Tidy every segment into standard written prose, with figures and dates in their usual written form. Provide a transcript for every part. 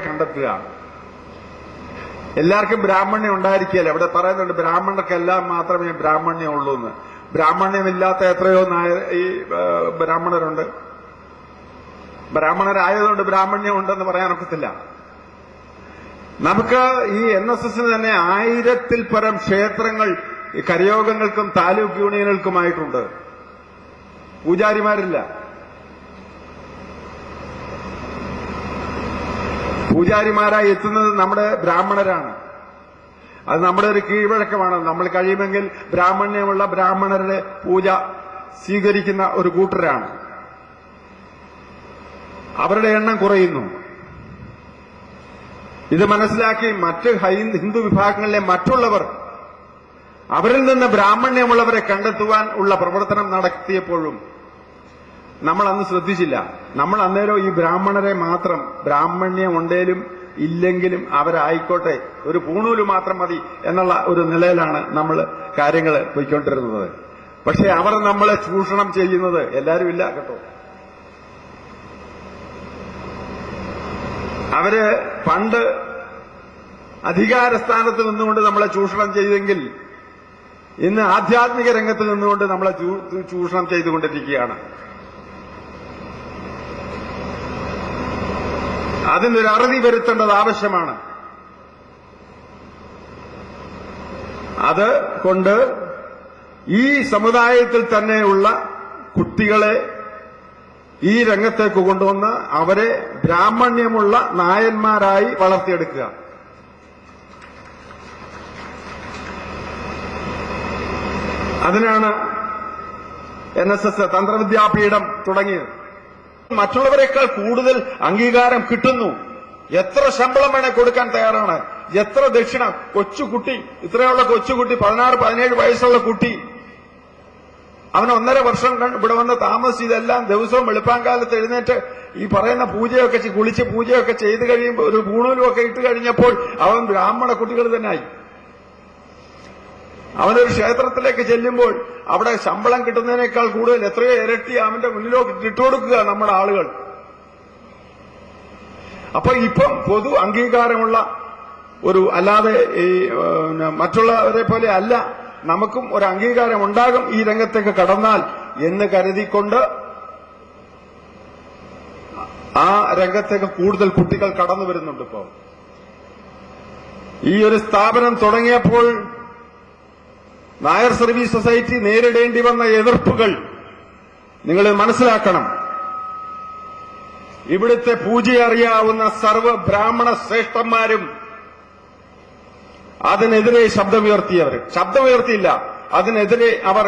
കണ്ടെത്തുക. എല്ലാവർക്കും ബ്രാഹ്മണ്യം ഉണ്ടായിരിക്കുകയല്ല. ഇവിടെ പറയുന്നുണ്ട് ബ്രാഹ്മണർക്കെല്ലാം മാത്രമേ ബ്രാഹ്മണ്യം ഉള്ളൂ എന്ന്. ബ്രാഹ്മണ്യമില്ലാത്ത എത്രയോ ഈ ബ്രാഹ്മണരുണ്ട്. ബ്രാഹ്മണരായതുകൊണ്ട് ബ്രാഹ്മണ്യം ഉണ്ടെന്ന് പറയാനൊക്കത്തില്ല. നമുക്ക് ഈ NSS തന്നെ 1000-ൽ പരം ക്ഷേത്രങ്ങൾ കരയോഗങ്ങൾക്കും താലൂക്ക് യൂണിയനുകൾക്കുമായിട്ടുണ്ട്. പൂജാരിമാരില്ല. പൂജാരിമാരായി എത്തുന്നത് നമ്മുടെ ബ്രാഹ്മണരാണ്. അത് നമ്മുടെ ഒരു കീഴ്വഴക്കമാണ്. നമ്മൾ കഴിയുമെങ്കിൽ ബ്രാഹ്മണ്യമുള്ള ബ്രാഹ്മണരുടെ പൂജ സ്വീകരിക്കുന്ന ഒരു കൂട്ടരാണ്. അവരുടെ എണ്ണം കുറയുന്നു. ഇത് മനസ്സിലാക്കി മറ്റ് ഹിന്ദു വിഭാഗങ്ങളിലെ മറ്റുള്ളവർ അവരിൽ നിന്ന് ബ്രാഹ്മണ്യമുള്ളവരെ കണ്ടെത്തുവാൻ ഉള്ള പ്രവർത്തനം നടത്തിയപ്പോഴും നമ്മൾ അന്ന് ശ്രദ്ധിച്ചില്ല. നമ്മൾ അന്നേരം ഈ ബ്രാഹ്മണരെ മാത്രം ബ്രാഹ്മണ്യം ഉണ്ടേലും ഇല്ലെങ്കിലും അവരായിക്കോട്ടെ, ഒരു പൂണൂല് മാത്രം മതി എന്നുള്ള ഒരു നിലയിലാണ് നമ്മൾ കാര്യങ്ങൾ പോയിക്കൊണ്ടിരുന്നത്. പക്ഷെ അവർ നമ്മളെ ചൂഷണം ചെയ്യുന്നത് എല്ലാവരും ഇല്ല കേട്ടോ. അവര് പണ്ട് അധികാരസ്ഥാനത്ത് നിന്നുകൊണ്ട് നമ്മളെ ചൂഷണം ചെയ്തെങ്കിൽ ഇന്ന് ആധ്യാത്മിക രംഗത്ത് നിന്നുകൊണ്ട് നമ്മളെ ചൂഷണം ചെയ്തുകൊണ്ടിരിക്കുകയാണ്. അതിനൊരു അറുതി വരുത്തേണ്ടത് ആവശ്യമാണ്. അത് കൊണ്ട് ഈ സമുദായത്തിൽ തന്നെയുള്ള കുട്ടികളെ ഈ രംഗത്തേക്ക് കൊണ്ടുവന്ന് അവരെ ബ്രാഹ്മണ്യമുള്ള നായന്മാരായി വളർത്തിയെടുക്കുക. അതിനാണ് NSS തന്ത്രവിദ്യാപീഠം തുടങ്ങിയത്. മറ്റുള്ളവരെക്കാൾ കൂടുതൽ അംഗീകാരം കിട്ടുന്നു. എത്ര ശമ്പളം വേണേ കൊടുക്കാൻ തയ്യാറാണ്. എത്ര ദക്ഷിണ. കൊച്ചുകുട്ടി, ഇത്രയുള്ള കൊച്ചുകുട്ടി, 16-17 വയസ്സുള്ള കുട്ടി, അവന് 1.5 വർഷം ഇവിടെ വന്ന് താമസിച്ച് ഇതെല്ലാം ദിവസവും വെളുപ്പാങ്കാലത്ത് എഴുന്നേറ്റ് ഈ പറയുന്ന പൂജയൊക്കെ കുളിച്ച് പൂജയൊക്കെ ചെയ്ത് കഴിയുമ്പോൾ ഒരു പൂണൂലുമൊക്കെ ഇട്ട് കഴിഞ്ഞപ്പോൾ അവൻ ബ്രാഹ്മണ കുട്ടികൾ തന്നെയായി. അവനൊരു ക്ഷേത്രത്തിലേക്ക് ചെല്ലുമ്പോൾ അവിടെ ശമ്പളം കിട്ടുന്നതിനേക്കാൾ കൂടുതൽ എത്രയോ ഇരട്ടി അവന്റെ മുന്നിലേക്ക് ഇട്ടുകൊടുക്കുക നമ്മുടെ ആളുകൾ. അപ്പൊ ഇപ്പം പൊതു അംഗീകാരമുള്ള ഒരു, അല്ലാതെ ഈ മറ്റുള്ളവരെ പോലെ അല്ല, നമുക്കും ഒരു അംഗീകാരം ഉണ്ടാകും ഈ രംഗത്തേക്ക് കടന്നാൽ എന്ന് കരുതിക്കൊണ്ട് ആ രംഗത്തേക്ക് കൂടുതൽ കുട്ടികൾ കടന്നു വരുന്നുണ്ട്. ഇപ്പോ ഈ ഒരു സ്ഥാപനം തുടങ്ങിയപ്പോൾ നായർ സർവീസ് സൊസൈറ്റി നേരിടേണ്ടി വന്ന എതിർപ്പുകൾ നിങ്ങൾ മനസ്സിലാക്കണം. ഇവിടുത്തെ പൂജയറിയാവുന്ന സർവ്വ ബ്രാഹ്മണ ശ്രേഷ്ഠന്മാരും അതിനെതിരെ ശബ്ദമുയർത്തിയില്ല. അതിനെതിരെ അവർ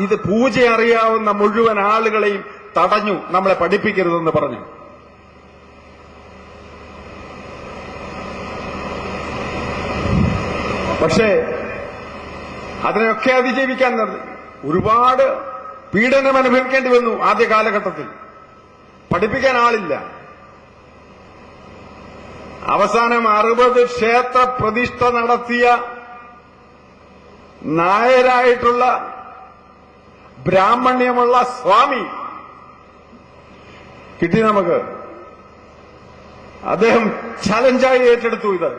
ഇത് പൂജയറിയാവുന്ന മുഴുവൻ ആളുകളെയും തടഞ്ഞു, നമ്മളെ പഠിപ്പിക്കരുതെന്ന് പറഞ്ഞു. പക്ഷേ അതിനെയൊക്കെ അതിജീവിക്കാൻ ഒരുപാട് പീഡനം അനുഭവിക്കേണ്ടി വന്നു. ആദ്യ കാലഘട്ടത്തിൽ പഠിപ്പിക്കാൻ ആളില്ല. അവസാനം 60 ക്ഷേത്ര പ്രതിഷ്ഠ നടത്തിയ നായരായിട്ടുള്ള ബ്രാഹ്മണ്യമുള്ള സ്വാമി കിട്ടി നമുക്ക്. അദ്ദേഹം ചലഞ്ചായി ഏറ്റെടുത്തു ഇത്.